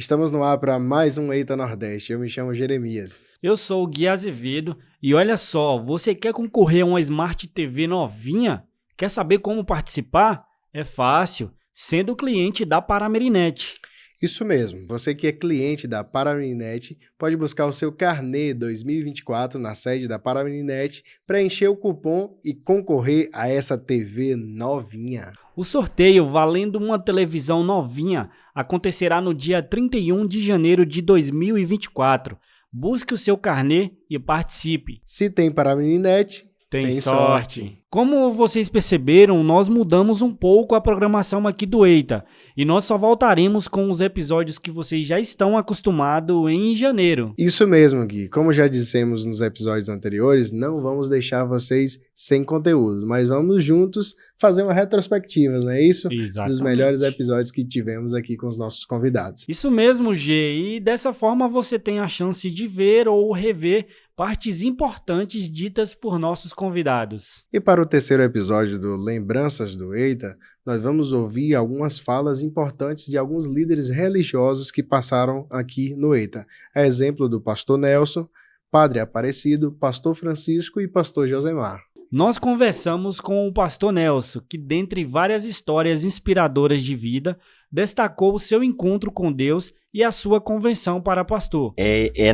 Estamos no ar para mais um Eita Nordeste. Eu me chamo Jeremias. Eu sou o Gui Azevedo e olha só, você quer concorrer a uma Smart TV novinha? Quer saber como participar? É fácil, sendo cliente da Paramerinet. Isso mesmo, você que é cliente da Paramerinet pode buscar o seu carnê 2024 na sede da Paramerinet, preencher o cupom e concorrer a essa TV novinha. O sorteio valendo uma televisão novinha acontecerá no dia 31 de janeiro de 2024. Busque o seu carnê e participe. Se tem Paramerinet, Tem sorte. Como vocês perceberam, nós mudamos um pouco a programação aqui do Eita e nós só voltaremos com os episódios que vocês já estão acostumados em janeiro. Isso mesmo, Gui. Como já dissemos nos episódios anteriores, não vamos deixar vocês sem conteúdo, mas vamos juntos fazer uma retrospectiva, não é isso? Exatamente. Dos melhores episódios que tivemos aqui com os nossos convidados. Isso mesmo, G. E dessa forma você tem a chance de ver ou rever partes importantes ditas por nossos convidados. E para o terceiro episódio do Lembranças do Eita, nós vamos ouvir algumas falas importantes de alguns líderes religiosos que passaram aqui no Eita. A exemplo do pastor Nelson, padre Aparecido, pastor Francisco e pastor Josemar. Nós conversamos com o pastor Nelson, que dentre várias histórias inspiradoras de vida, destacou o seu encontro com Deus e a sua convenção para pastor.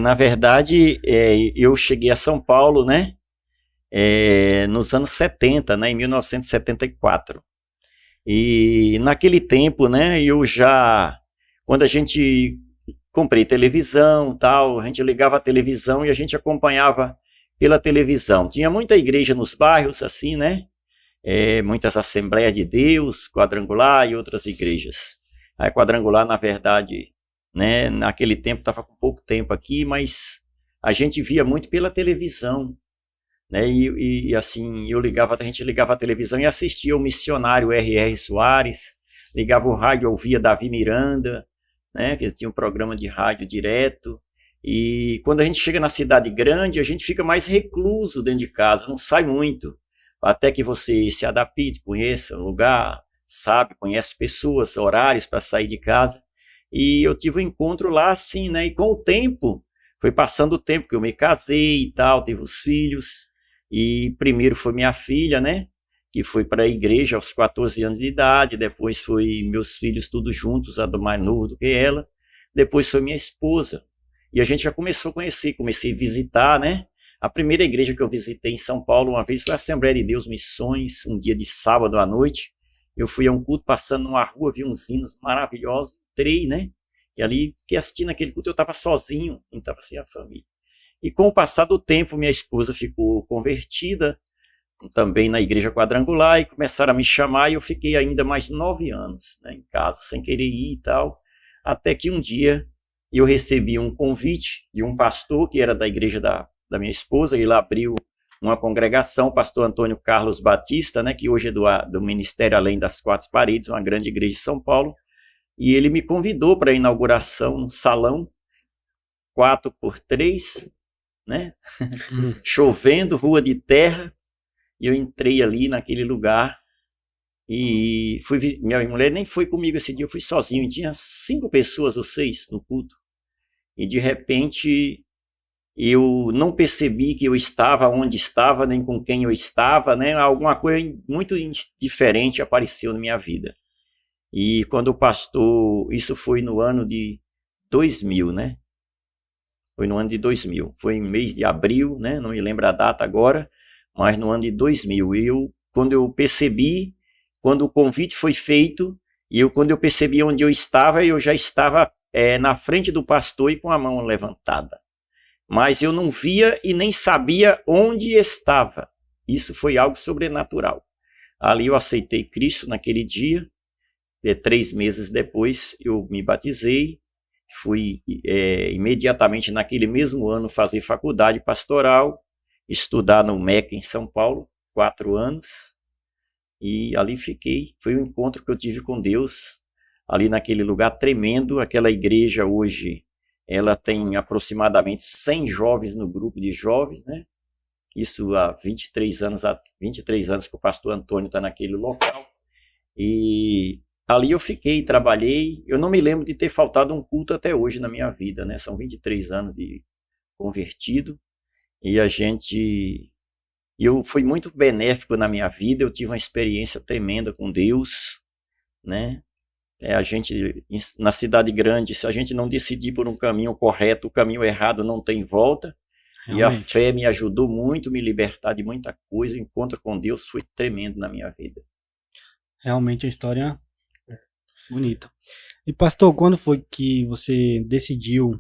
Na verdade, eu cheguei a São Paulo, né? Nos anos 70, né? Em 1974. E naquele tempo, né? Quando a gente comprei televisão, tal, a gente ligava a televisão e a gente acompanhava pela televisão. Tinha muita igreja nos bairros, assim, né? Muitas Assembleias de Deus, Quadrangular e outras igrejas. A Quadrangular, na verdade, né, naquele tempo estava com pouco tempo aqui, mas a gente via muito pela televisão, né? E assim, a gente ligava a televisão e assistia o missionário R.R. Soares, ligava o rádio, ouvia Davi Miranda, né? Que tinha um programa de rádio direto. E quando a gente chega na cidade grande, a gente fica mais recluso dentro de casa, não sai muito, até que você se adapte, conheça o lugar, sabe, conhece pessoas, horários para sair de casa. E eu tive um encontro lá assim, né? E com o tempo, foi passando o tempo que eu me casei e tal, tive os filhos. E primeiro foi minha filha, né? Que foi para a igreja aos 14 anos de idade. Depois foi meus filhos todos juntos, a do mais novo do que ela. Depois foi minha esposa. E a gente já começou a conhecer, comecei a visitar, né? A primeira igreja que eu visitei em São Paulo uma vez foi a Assembleia de Deus Missões, um dia de sábado à noite. Eu fui a um culto passando numa rua, vi uns hinos maravilhosos, entrei, né? E ali fiquei assistindo aquele culto, eu estava sozinho, não estava sem a família. E com o passar do tempo, minha esposa ficou convertida, também na igreja Quadrangular, e começaram a me chamar, e eu fiquei ainda mais 9 anos, né, em casa, sem querer ir e tal. Até que um dia eu recebi um convite de um pastor, que era da igreja da minha esposa, ele abriu uma congregação, o pastor Antônio Carlos Batista, né, que hoje é do Ministério Além das Quatro Paredes, uma grande igreja de São Paulo, e ele me convidou para a inauguração num salão 4x3, né, chovendo, rua de terra, e eu entrei ali naquele lugar, e minha mulher nem foi comigo esse dia, eu fui sozinho, e tinha 5 pessoas ou 6 no culto, e de repente eu não percebi que eu estava onde estava, nem com quem eu estava, né? Alguma coisa muito diferente apareceu na minha vida. E quando o pastor, isso foi no ano de 2000, né? Foi no ano de 2000, foi em mês de abril, né? Não me lembro a data agora, mas no ano de 2000. Quando eu percebi, quando o convite foi feito, quando eu percebi onde eu já estava na frente do pastor e com a mão levantada. Mas eu não via e nem sabia onde estava. Isso foi algo sobrenatural. Ali eu aceitei Cristo naquele dia. 3 meses depois eu me batizei. Fui imediatamente naquele mesmo ano fazer faculdade pastoral, estudar no MEC em São Paulo, 4 anos. E ali fiquei. Foi um encontro que eu tive com Deus, ali naquele lugar tremendo. Aquela igreja hoje, ela tem aproximadamente 100 jovens no grupo de jovens, né? Isso há 23 anos que o pastor Antônio está naquele local. E ali eu fiquei, trabalhei. Eu não me lembro de ter faltado um culto até hoje na minha vida, né? São 23 anos de convertido. E eu fui muito benéfico na minha vida. Eu tive uma experiência tremenda com Deus, né? A gente, na cidade grande, se a gente não decidir por um caminho correto, o caminho errado não tem volta. Realmente. E a fé me ajudou muito, me libertar de muita coisa. O encontro com Deus foi tremendo na minha vida. Realmente a história bonita. E pastor, quando foi que você decidiu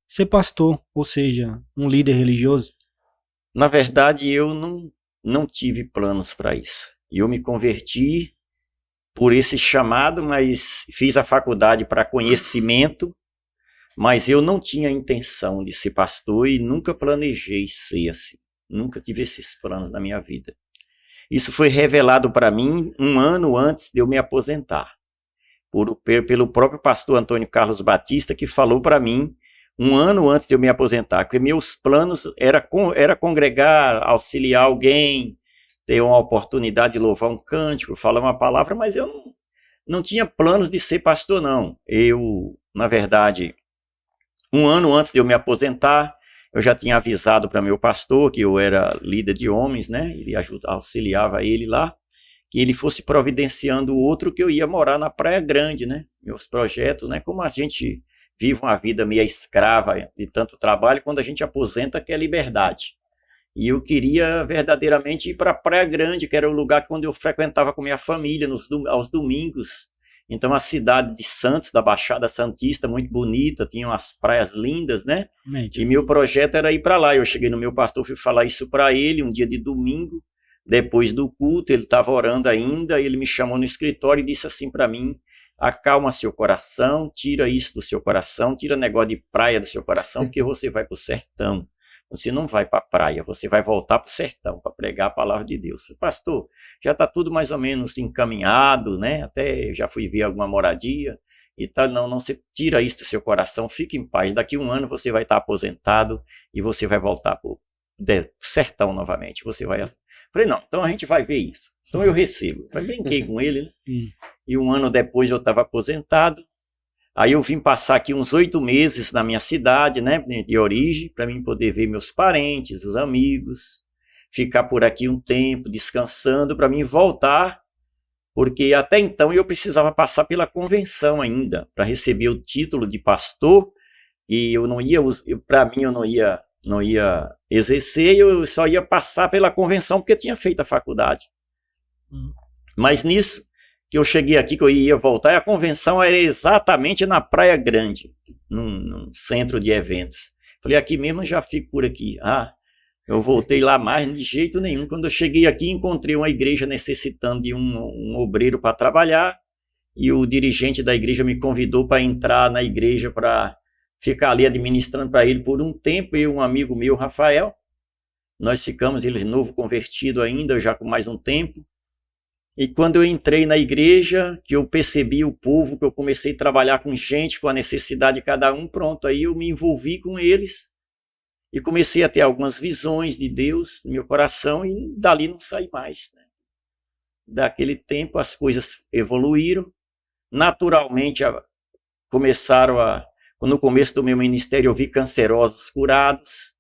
ser pastor, ou seja, um líder religioso? Na verdade, eu não tive planos para isso. Eu me converti por esse chamado, mas fiz a faculdade para conhecimento, mas eu não tinha intenção de ser pastor e nunca planejei ser assim. Nunca tive esses planos na minha vida. Isso foi revelado para mim um ano antes de eu me aposentar, pelo próprio pastor Antônio Carlos Batista, que falou para mim um ano antes de eu me aposentar, que meus planos era congregar, auxiliar alguém, ter uma oportunidade de louvar um cântico, falar uma palavra, mas eu não tinha planos de ser pastor, não. Eu, na verdade, um ano antes de eu me aposentar, eu já tinha avisado para meu pastor, que eu era líder de homens, né? Ele auxiliava ele lá, que ele fosse providenciando outro, que eu ia morar na Praia Grande, né? Meus projetos, né? Como a gente vive uma vida meio escrava de tanto trabalho, quando a gente aposenta, quer liberdade. E eu queria verdadeiramente ir para a Praia Grande, que era o lugar onde eu frequentava com minha família aos domingos. Então a cidade de Santos, da Baixada Santista, muito bonita, tinha umas praias lindas, né? E meu projeto era ir para lá. Eu cheguei no meu pastor, fui falar isso para ele um dia de domingo, depois do culto, ele estava orando ainda, ele me chamou no escritório e disse assim para mim: acalma seu coração, tira isso do seu coração, tira negócio de praia do seu coração, porque você vai para o sertão. Você não vai para a praia, você vai voltar para o sertão para pregar a palavra de Deus. Pastor, já está tudo mais ou menos encaminhado, né? Até já fui ver alguma moradia e tal. Não, você tira isso do seu coração, fique em paz. Daqui a um ano você vai estar aposentado e você vai voltar para o sertão novamente. Você vai. Falei, não, então a gente vai ver isso. Então eu recebo. Eu brinquei com ele, né? E um ano depois eu estava aposentado. Aí eu vim passar aqui uns 8 meses na minha cidade, né, de origem, para mim poder ver meus parentes, os amigos, ficar por aqui um tempo, descansando, para mim voltar, porque até então eu precisava passar pela convenção ainda, para receber o título de pastor, e eu não ia, para mim eu não ia exercer, eu só ia passar pela convenção, porque eu tinha feito a faculdade. Mas nisso, que eu cheguei aqui, que eu ia voltar, e a convenção era exatamente na Praia Grande, num centro de eventos. Falei, aqui mesmo eu já fico por aqui. Eu voltei lá mais de jeito nenhum. Quando eu cheguei aqui, encontrei uma igreja necessitando de um obreiro para trabalhar, e o dirigente da igreja me convidou para entrar na igreja para ficar ali administrando para ele por um tempo. Eu e um amigo meu, Rafael, nós ficamos, ele novo convertido ainda, já com mais um tempo. E quando eu entrei na igreja, que eu percebi o povo, que eu comecei a trabalhar com gente, com a necessidade de cada um, pronto, aí eu me envolvi com eles e comecei a ter algumas visões de Deus no meu coração e dali não saí mais, né? Daquele tempo as coisas evoluíram, naturalmente no começo do meu ministério eu vi cancerosos curados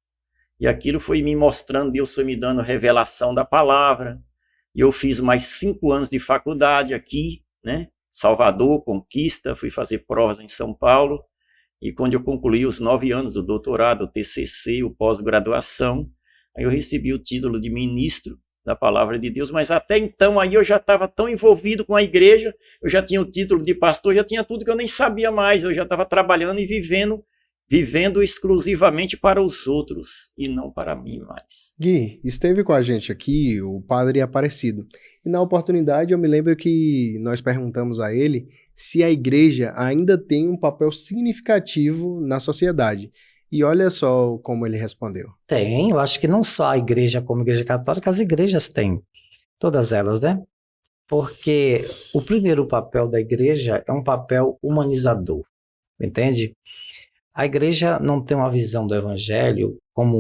e aquilo foi me mostrando, Deus foi me dando revelação da palavra. E eu fiz mais 5 anos de faculdade aqui, né? Salvador, Conquista, fui fazer provas em São Paulo. E quando eu concluí os 9 anos do doutorado, o TCC, o pós-graduação, aí eu recebi o título de ministro da Palavra de Deus. Mas até então aí eu já estava tão envolvido com a igreja, eu já tinha o título de pastor, já tinha tudo que eu nem sabia mais. Eu já estava trabalhando e vivendo exclusivamente para os outros e não para mim mais. Gui, esteve com a gente aqui o padre Aparecido. E na oportunidade eu me lembro que nós perguntamos a ele se a igreja ainda tem um papel significativo na sociedade. E olha só como ele respondeu. Tem, eu acho que não só a igreja como a igreja católica, as igrejas têm. Todas elas, né? Porque o primeiro papel da igreja é um papel humanizador, entende? A igreja não tem uma visão do evangelho como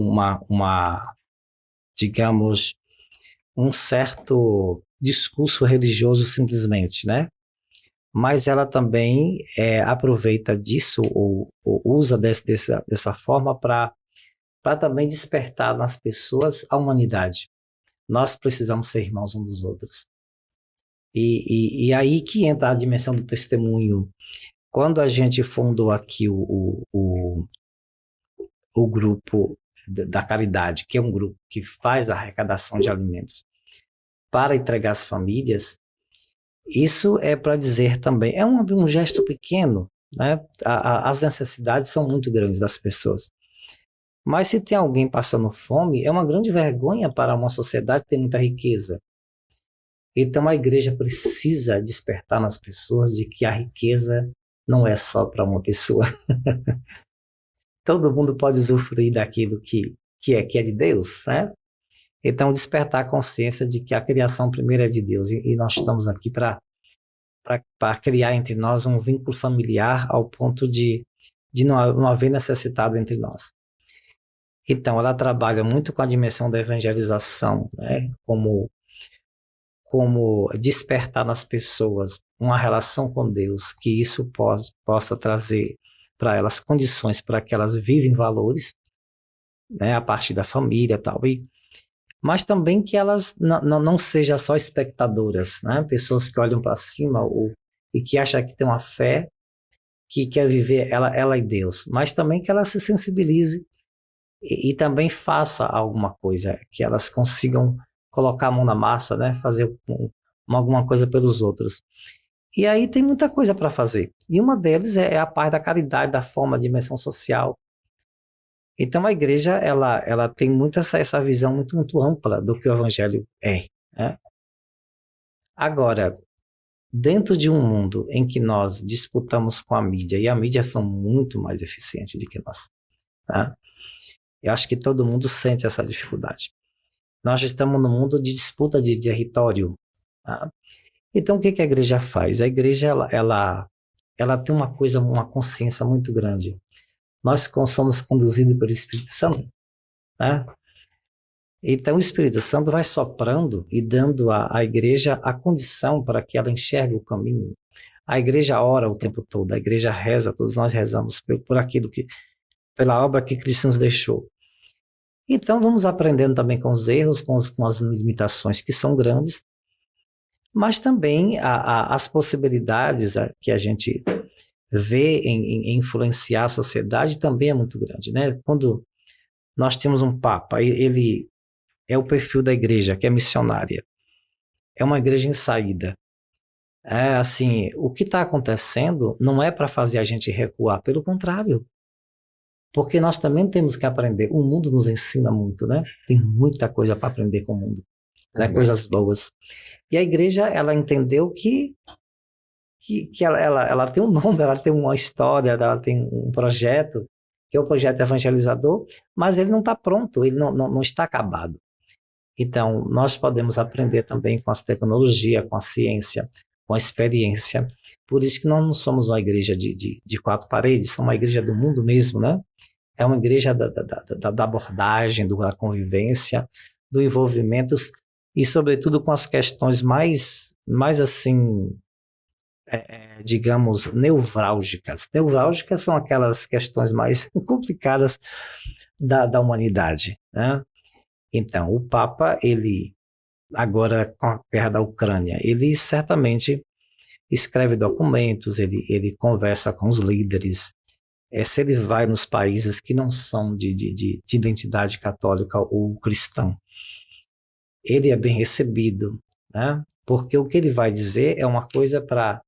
digamos, um certo discurso religioso simplesmente, né? mas ela também aproveita disso ou usa dessa forma para também despertar nas pessoas a humanidade. Nós precisamos ser irmãos uns dos outros. E aí que entra a dimensão do testemunho. Quando a gente fundou aqui o grupo da caridade, que é um grupo que faz a arrecadação de alimentos para entregar às famílias, isso é para dizer também, é um gesto pequeno, né? As necessidades são muito grandes das pessoas. Mas se tem alguém passando fome, é uma grande vergonha para uma sociedade que tem muita riqueza. Então a igreja precisa despertar nas pessoas de que a riqueza não é só para uma pessoa. Todo mundo pode usufruir daquilo que é de Deus, né? Então despertar a consciência de que a criação primeiro é de Deus e nós estamos aqui para criar entre nós um vínculo familiar ao ponto de não haver necessitado entre nós. Então ela trabalha muito com a dimensão da evangelização, né? Como despertar nas pessoas uma relação com Deus, que isso possa trazer para elas condições para que elas vivem valores, né, a partir da família e tal, mas também que elas não sejam só espectadoras, né, pessoas que olham para cima e que acham que tem uma fé, que quer viver ela e Deus, mas também que ela se sensibilize e também faça alguma coisa, que elas consigam colocar a mão na massa, né, fazer alguma coisa pelos outros. E aí tem muita coisa para fazer. E uma deles é a parte da caridade, da forma, a dimensão social. Então a igreja, ela tem muito essa visão muito, muito ampla do que o evangelho é, né? Agora, dentro de um mundo em que nós disputamos com a mídia, e a mídia são muito mais eficientes do que nós, tá? Eu acho que todo mundo sente essa dificuldade. Nós estamos num mundo de disputa de território, tá? Então, o que a igreja faz? A igreja, ela tem uma consciência muito grande. Nós somos conduzidos pelo Espírito Santo, né? Então, o Espírito Santo vai soprando e dando à igreja a condição para que ela enxergue o caminho. A igreja ora o tempo todo, a igreja reza, todos nós rezamos pela obra que Cristo nos deixou. Então, vamos aprendendo também com os erros, com as limitações que são grandes, mas também as possibilidades que a gente vê em influenciar a sociedade também é muito grande, né? Quando nós temos um Papa, ele é o perfil da igreja, que é missionária. É uma igreja em saída. Assim, o que está acontecendo não é para fazer a gente recuar, pelo contrário. Porque nós também temos que aprender. O mundo nos ensina muito, né? Tem muita coisa para aprender com o mundo, né? Coisas boas. E a igreja, ela entendeu que ela tem um nome, ela tem uma história, ela tem um projeto, que é o projeto evangelizador, mas ele não está pronto, ele não está acabado. Então, nós podemos aprender também com as tecnologias, com a ciência, com a experiência. Por isso que nós não somos uma igreja de quatro paredes, somos uma igreja do mundo mesmo, né? É uma igreja da abordagem, da convivência, do envolvimento e, sobretudo, com as questões mais assim, digamos, nevrálgicas. Nevrálgicas são aquelas questões mais complicadas da humanidade, né? Então, o Papa, ele, agora com a guerra da Ucrânia, ele certamente escreve documentos, ele conversa com os líderes. Se ele vai nos países que não são de identidade católica ou cristã, ele é bem recebido, né? Porque o que ele vai dizer é uma coisa para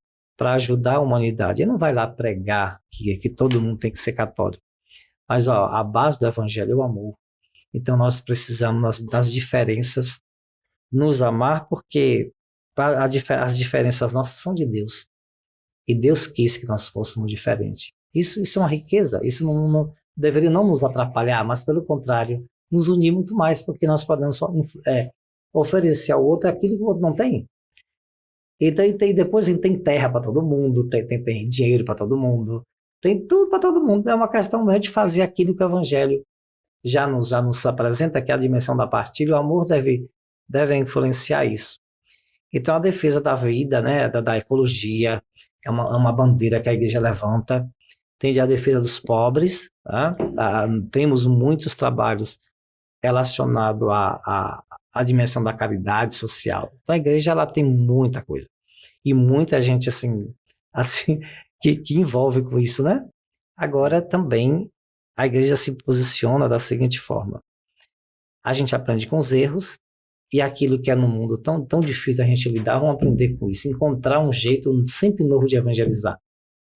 ajudar a humanidade. Ele não vai lá pregar que todo mundo tem que ser católico. Mas a base do evangelho é o amor. Então nós precisamos, nas diferenças, nos amar, porque as diferenças nossas são de Deus. E Deus quis que nós fôssemos diferentes. Isso é uma riqueza. Isso não deveria não nos atrapalhar, mas pelo contrário, nos unir muito mais, porque nós podemos oferecer ao outro aquilo que o outro não tem. Então, depois tem terra para todo mundo, tem dinheiro para todo mundo, tem tudo para todo mundo. É uma questão mesmo de fazer aquilo que o Evangelho já nos apresenta, que é a dimensão da partilha. O amor deve influenciar isso. Então, a defesa da vida, né, da ecologia, é uma bandeira que a igreja levanta, tem a defesa dos pobres, tá? Temos muitos trabalhos relacionados à dimensão da caridade social. Então a igreja ela tem muita coisa. E muita gente assim que envolve com isso, né? Agora também a igreja se posiciona da seguinte forma. A gente aprende com os erros e aquilo que é no mundo tão difícil da gente lidar, vamos aprender com isso, encontrar um jeito sempre novo de evangelizar,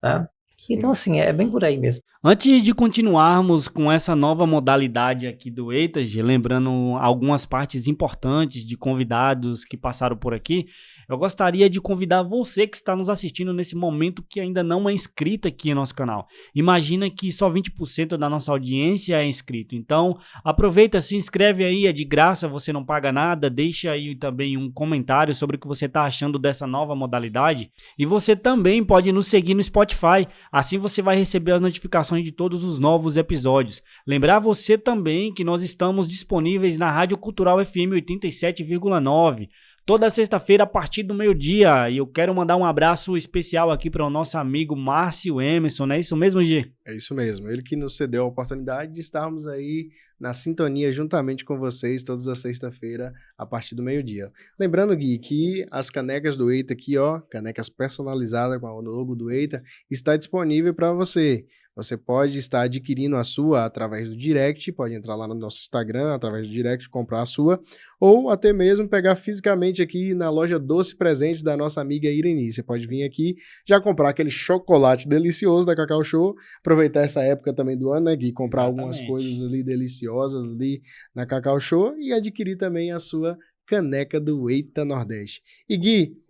tá? Então, assim, é bem por aí mesmo. Antes de continuarmos com essa nova modalidade aqui do EITAG, lembrando algumas partes importantes de convidados que passaram por aqui, eu gostaria de convidar você que está nos assistindo nesse momento que ainda não é inscrito aqui no nosso canal. Imagina que só 20% da nossa audiência é inscrito. Então, aproveita, se inscreve aí, é de graça, você não paga nada. Deixa aí também um comentário sobre o que você está achando dessa nova modalidade. E você também pode nos seguir no Spotify. Assim você vai receber as notificações de todos os novos episódios. Lembrar você também que nós estamos disponíveis na Rádio Cultural FM 87,9. Toda sexta-feira a partir do meio-dia. E eu quero mandar um abraço especial aqui para o nosso amigo Márcio Emerson. Não é isso mesmo, G? É isso mesmo. Ele que nos cedeu a oportunidade de estarmos aí na sintonia juntamente com vocês todas as sexta-feira a partir do meio-dia. Lembrando, Gui, que as canecas do EITA aqui, ó, canecas personalizadas com o logo do EITA, está disponível para você. Você pode estar adquirindo a sua através do direct, pode entrar lá no nosso Instagram, através do direct, comprar a sua, ou até mesmo pegar fisicamente aqui na loja Doce Presentes da nossa amiga Ireni. Você pode vir aqui, já comprar aquele chocolate delicioso da Cacau Show, aproveitar essa época também do ano, né, Gui? Comprar algumas coisas ali deliciosas ali na Cacau Show e adquirir também a sua caneca do EITA Nordeste. E Gui,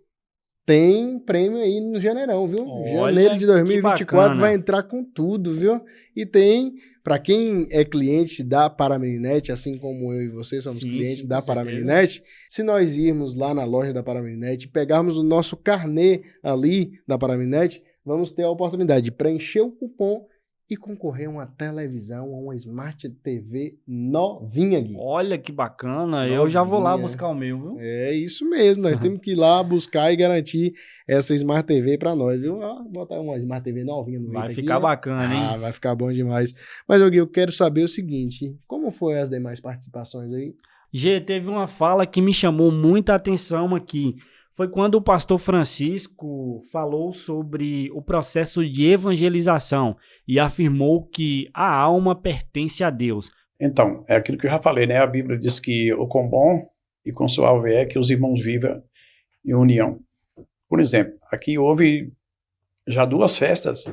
tem prêmio aí no Janeirão, viu? Olha, janeiro de 2024 vai bacana. entrar com tudo, viu? E tem, para quem é cliente da Paramelinet, assim como eu e você somos clientes da Paramelinet, se nós irmos lá na loja da Paramelinet e pegarmos o nosso carnê ali da Paramelinet, vamos ter a oportunidade de preencher o cupom e concorrer a uma televisão, a uma Smart TV novinha, Gui. Olha que bacana, Novinha. Eu já vou lá buscar o meu, viu? É isso mesmo, nós temos que ir lá buscar e garantir essa Smart TV pra nós, viu? Ó, botar uma Smart TV novinha no Vai EITA ficar aqui, bacana, hein? vai ficar bom demais. Mas, Gui, eu quero saber o seguinte, como foi as demais participações aí? G, teve uma fala que me chamou muita atenção aqui. Foi quando o pastor Francisco falou sobre o processo de evangelização e afirmou que a alma pertence a Deus. Então, é aquilo que eu já falei, né? A Bíblia diz que o quão bom e quão suave é que os irmãos vivam em união. Por exemplo, aqui houve já 2 festas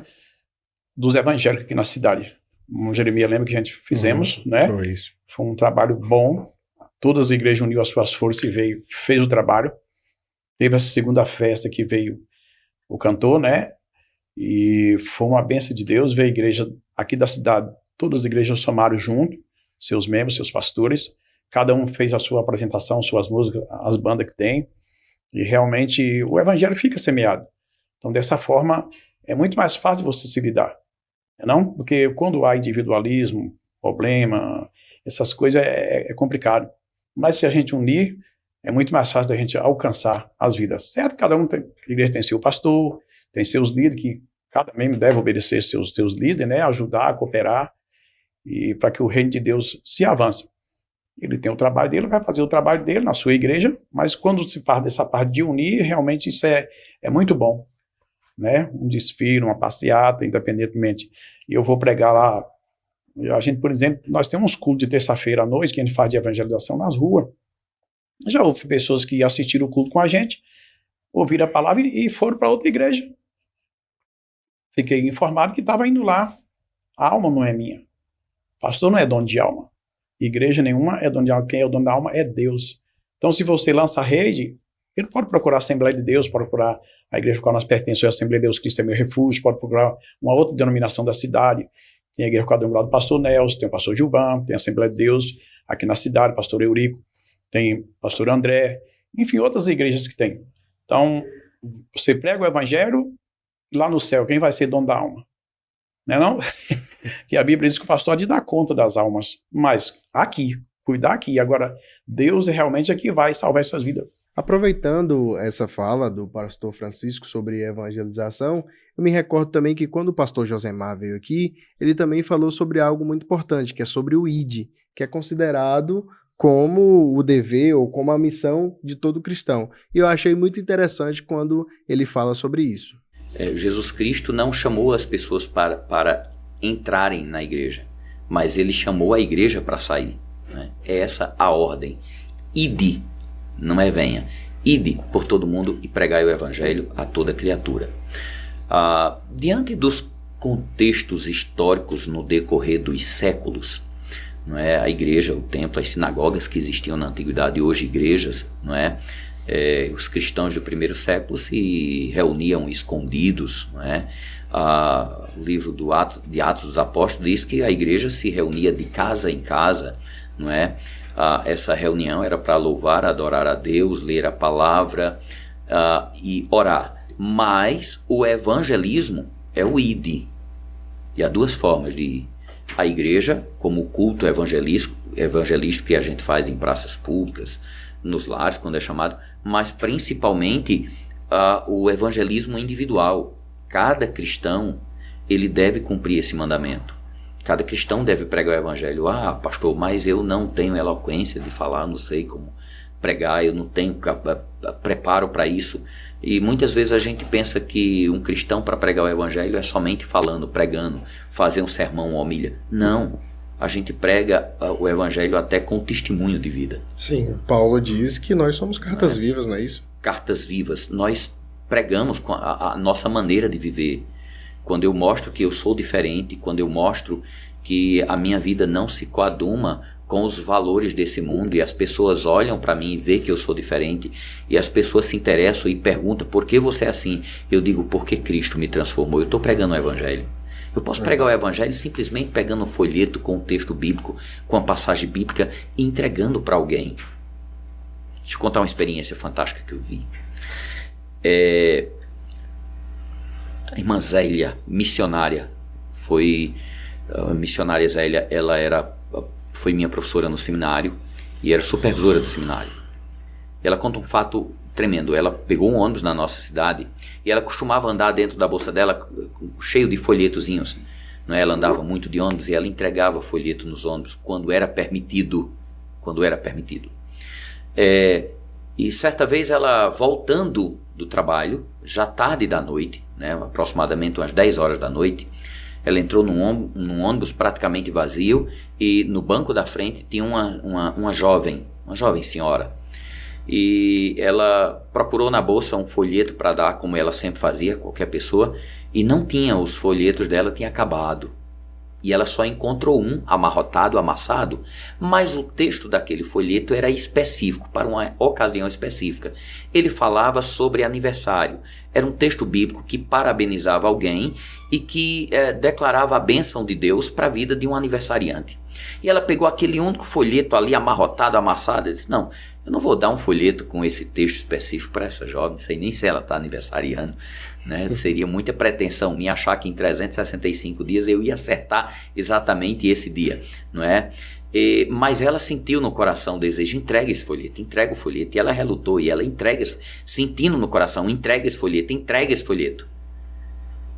dos evangélicos aqui na cidade. O Jeremias lembra que a gente fizemos, né? Foi isso. Foi um trabalho bom. Todas as igrejas uniu as suas forças e fez o trabalho. Teve essa segunda festa que veio o cantor, né? E foi uma bênção de Deus ver a igreja aqui da cidade. Todas as igrejas somaram junto, seus membros, seus pastores. Cada um fez a sua apresentação, suas músicas, as bandas que tem. E realmente o evangelho fica semeado. Então, dessa forma, é muito mais fácil você se lidar. Não? Porque quando há individualismo, problema, essas coisas é complicado. Mas se a gente unir, é muito mais fácil da gente alcançar as vidas. Certo? Cada um tem, a igreja tem seu pastor, tem seus líderes, que cada membro deve obedecer seus líderes, né? Ajudar, cooperar, e para que o reino de Deus se avance. Ele tem o trabalho dele, vai fazer o trabalho dele na sua igreja, mas quando se parte dessa parte de unir, realmente isso é muito bom. Né? Um desfile, uma passeata, independentemente. E eu vou pregar lá. A gente, por exemplo, nós temos uns cultos de terça-feira à noite que a gente faz de evangelização nas ruas. Já houve pessoas que assistiram o culto com a gente, ouviram a palavra e foram para outra igreja. Fiquei informado que estava indo lá. A alma não é minha. Pastor não é dono de alma. Igreja nenhuma é dono de alma. Quem é o dono da alma é Deus. Então, se você lança a rede, ele pode procurar a Assembleia de Deus, pode procurar a igreja a qual nós pertencemos, a Assembleia de Deus Cristo é meu refúgio, pode procurar uma outra denominação da cidade. Tem a igreja quadrangular do pastor Nelson, tem o pastor Gilvan, tem a Assembleia de Deus aqui na cidade, pastor Eurico, tem pastor André, enfim, outras igrejas que tem. Então, você prega o evangelho, lá no céu, quem vai ser dono da alma? Não é não? Que a Bíblia diz que o pastor há de dar conta das almas, mas aqui, cuidar aqui. Agora, Deus é realmente aqui vai salvar essas vidas. Aproveitando essa fala do pastor Francisco sobre evangelização, eu me recordo também que quando o pastor Josemar veio aqui, ele também falou sobre algo muito importante, que é sobre o ID, que é considerado como o dever ou como a missão de todo cristão. E eu achei muito interessante quando ele fala sobre isso. Jesus Cristo não chamou as pessoas para entrarem na igreja, mas ele chamou a igreja para sair, né? É essa a ordem. Ide, não é venha. Ide por todo mundo e pregai o evangelho a toda criatura. Diante dos contextos históricos no decorrer dos séculos, não é? A igreja, o templo, as sinagogas que existiam na antiguidade e hoje igrejas, não é? Os cristãos do primeiro século se reuniam escondidos, não é? O livro de Atos dos Apóstolos diz que a igreja se reunia de casa em casa, não é? Essa reunião era para louvar, adorar a Deus, ler a palavra e orar. Mas o evangelismo é o ide. E há duas formas de ir. A igreja, como o culto evangelístico que a gente faz em praças públicas, nos lares, quando é chamado, mas principalmente o evangelismo individual. Cada cristão, ele deve cumprir esse mandamento. Cada cristão deve pregar o evangelho. Pastor, mas eu não tenho eloquência de falar, não sei como pregar, eu não tenho preparo para isso. E muitas vezes a gente pensa que um cristão para pregar o evangelho é somente falando, pregando, fazer um sermão, uma homilha. Não, a gente prega o evangelho até com testemunho de vida. Sim, Paulo diz que nós somos cartas vivas, não é isso? Cartas vivas, nós pregamos com a nossa maneira de viver. Quando eu mostro que eu sou diferente, quando eu mostro que a minha vida não se coaduna com os valores desse mundo e as pessoas olham para mim e veem que eu sou diferente e as pessoas se interessam e perguntam por que você é assim, eu digo porque Cristo me transformou, eu estou pregando o evangelho. Eu posso pregar o evangelho simplesmente pegando um folheto com um texto bíblico, com uma passagem bíblica e entregando para alguém. Deixa eu contar uma experiência fantástica que eu vi. A irmã Zélia, missionária, a missionária Zélia, ela foi minha professora no seminário e era supervisora do seminário. Ela conta um fato tremendo. Ela pegou um ônibus na nossa cidade e ela costumava andar dentro da bolsa dela cheio de folhetozinhos. Não é? Ela andava muito de ônibus e ela entregava folheto nos ônibus quando era permitido. E certa vez ela voltando do trabalho, já tarde da noite, né, aproximadamente umas 10 horas da noite, ela entrou num ônibus praticamente vazio e no banco da frente tinha uma jovem senhora. E ela procurou na bolsa um folheto para dar, como ela sempre fazia, qualquer pessoa, e não tinha, os folhetos dela tinham acabado. E ela só encontrou um amarrotado, amassado, mas o texto daquele folheto era específico, para uma ocasião específica. Ele falava sobre aniversário. Era um texto bíblico que parabenizava alguém e que declarava a bênção de Deus para a vida de um aniversariante. E ela pegou aquele único folheto ali amarrotado, amassado, e disse, não, eu não vou dar um folheto com esse texto específico para essa jovem, não sei nem se ela está aniversariando, né? Seria muita pretensão minha achar que em 365 dias eu ia acertar exatamente esse dia, não é? Mas ela sentiu no coração o desejo, entrega esse folheto, entrega o folheto, e ela relutou, e ela entrega, sentindo no coração, entrega esse folheto.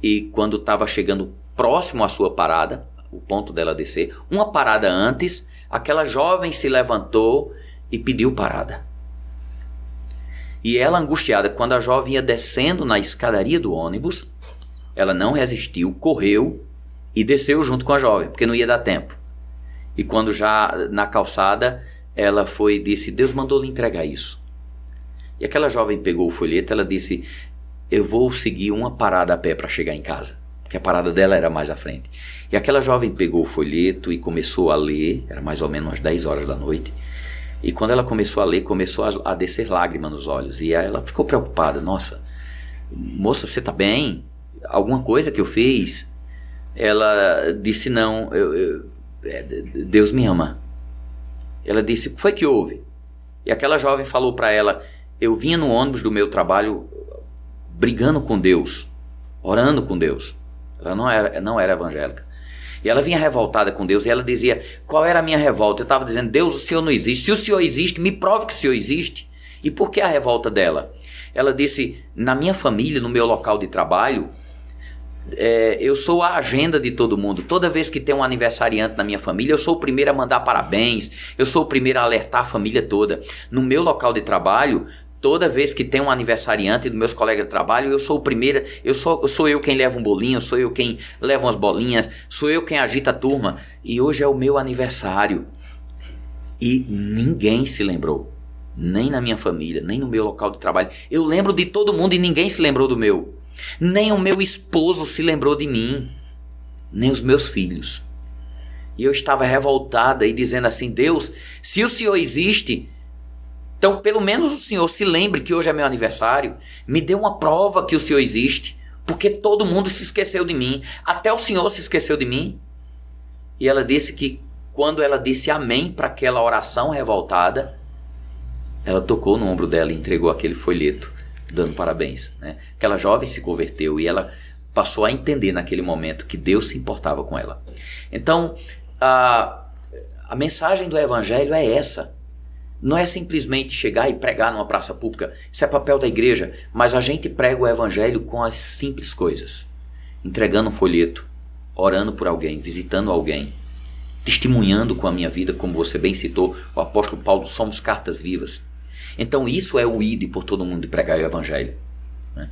E quando estava chegando próximo à sua parada, o ponto dela descer, uma parada antes, aquela jovem se levantou e pediu parada. E ela, angustiada, quando a jovem ia descendo na escadaria do ônibus, ela não resistiu, correu e desceu junto com a jovem, porque não ia dar tempo. E quando já na calçada, ela foi e disse, Deus mandou lhe entregar isso. E aquela jovem pegou o folheto, ela disse, eu vou seguir uma parada a pé para chegar em casa, porque a parada dela era mais à frente. E aquela jovem pegou o folheto e começou a ler, era mais ou menos umas 10 horas da noite, e quando ela começou a ler, começou a descer lágrimas nos olhos, e ela ficou preocupada, nossa, moça, você está bem? Alguma coisa que eu fiz? Ela disse, não, Deus me ama. Ela disse, o que foi que houve? E aquela jovem falou para ela, eu vinha no ônibus do meu trabalho brigando com Deus, orando com Deus. Ela não era evangélica. E ela vinha revoltada com Deus e ela dizia, qual era a minha revolta? Eu estava dizendo, Deus, o Senhor não existe. Se o Senhor existe, me prove que o Senhor existe. E por que a revolta dela? Ela disse, na minha família, no meu local de trabalho, eu sou a agenda de todo mundo. Toda vez que tem um aniversariante na minha família, eu sou o primeiro a mandar parabéns, eu sou o primeiro a alertar a família toda. No meu local de trabalho, toda vez que tem um aniversariante dos meus colegas de trabalho, eu sou o primeiro, sou eu quem leva um bolinho, sou eu quem leva umas bolinhas, sou eu quem agita a turma. E hoje é o meu aniversário. E ninguém se lembrou. Nem na minha família, nem no meu local de trabalho. Eu lembro de todo mundo e ninguém se lembrou do meu. Nem o meu esposo se lembrou de mim. Nem os meus filhos. E eu estava revoltada e dizendo assim, Deus, se o Senhor existe, então pelo menos o Senhor se lembre que hoje é meu aniversário. Me dê uma prova que o Senhor existe. Porque todo mundo se esqueceu de mim. Até o Senhor se esqueceu de mim. E ela disse que quando ela disse amém para aquela oração revoltada, ela tocou no ombro dela e entregou aquele folheto, dando parabéns, né? Aquela jovem se converteu e ela passou a entender naquele momento que Deus se importava com ela. Então, a mensagem do Evangelho é essa. Não é simplesmente chegar e pregar numa praça pública. Isso é papel da igreja. Mas a gente prega o Evangelho com as simples coisas. Entregando um folheto, orando por alguém, visitando alguém, testemunhando com a minha vida, como você bem citou, o apóstolo Paulo, somos cartas vivas. Então isso é o ide por todo mundo e pregar o Evangelho, né?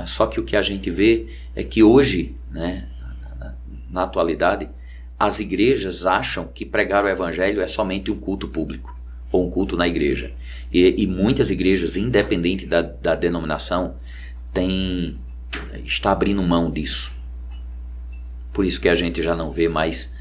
Só que o que a gente vê é que hoje, né, na atualidade, as igrejas acham que pregar o Evangelho é somente um culto público ou um culto na igreja. E muitas igrejas, independente da denominação, está abrindo mão disso. Por isso que a gente já não vê mais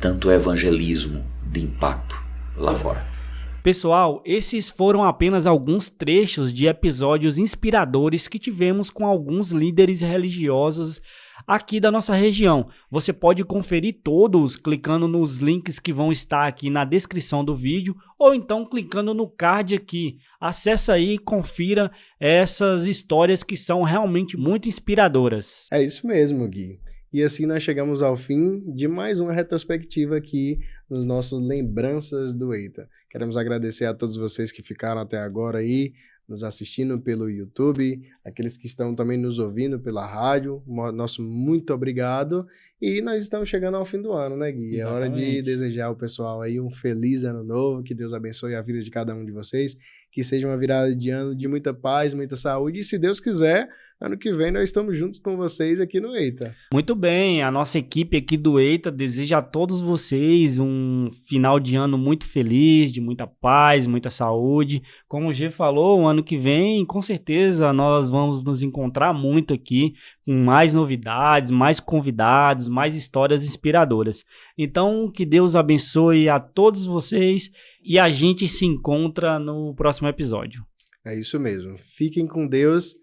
tanto evangelismo de impacto lá fora. Pessoal, esses foram apenas alguns trechos de episódios inspiradores que tivemos com alguns líderes religiosos aqui da nossa região. Você pode conferir todos clicando nos links que vão estar aqui na descrição do vídeo ou então clicando no card aqui. Acesse aí e confira essas histórias que são realmente muito inspiradoras. É isso mesmo, Gui. E assim nós chegamos ao fim de mais uma retrospectiva aqui nos nossos Lembranças do EITA. Queremos agradecer a todos vocês que ficaram até agora aí, nos assistindo pelo YouTube, aqueles que estão também nos ouvindo pela rádio, nosso muito obrigado. E nós estamos chegando ao fim do ano, né, Gui? É hora de desejar ao pessoal aí um feliz ano novo, que Deus abençoe a vida de cada um de vocês, que seja uma virada de ano de muita paz, muita saúde, e se Deus quiser, ano que vem nós estamos juntos com vocês aqui no EITA. Muito bem, a nossa equipe aqui do EITA deseja a todos vocês um final de ano muito feliz, de muita paz, muita saúde. Como o G falou, o ano que vem, com certeza, nós vamos nos encontrar muito aqui com mais novidades, mais convidados, mais histórias inspiradoras. Então, que Deus abençoe a todos vocês e a gente se encontra no próximo episódio. É isso mesmo. Fiquem com Deus.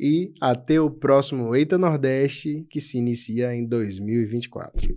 E até o próximo EITA Nordeste, que se inicia em 2024.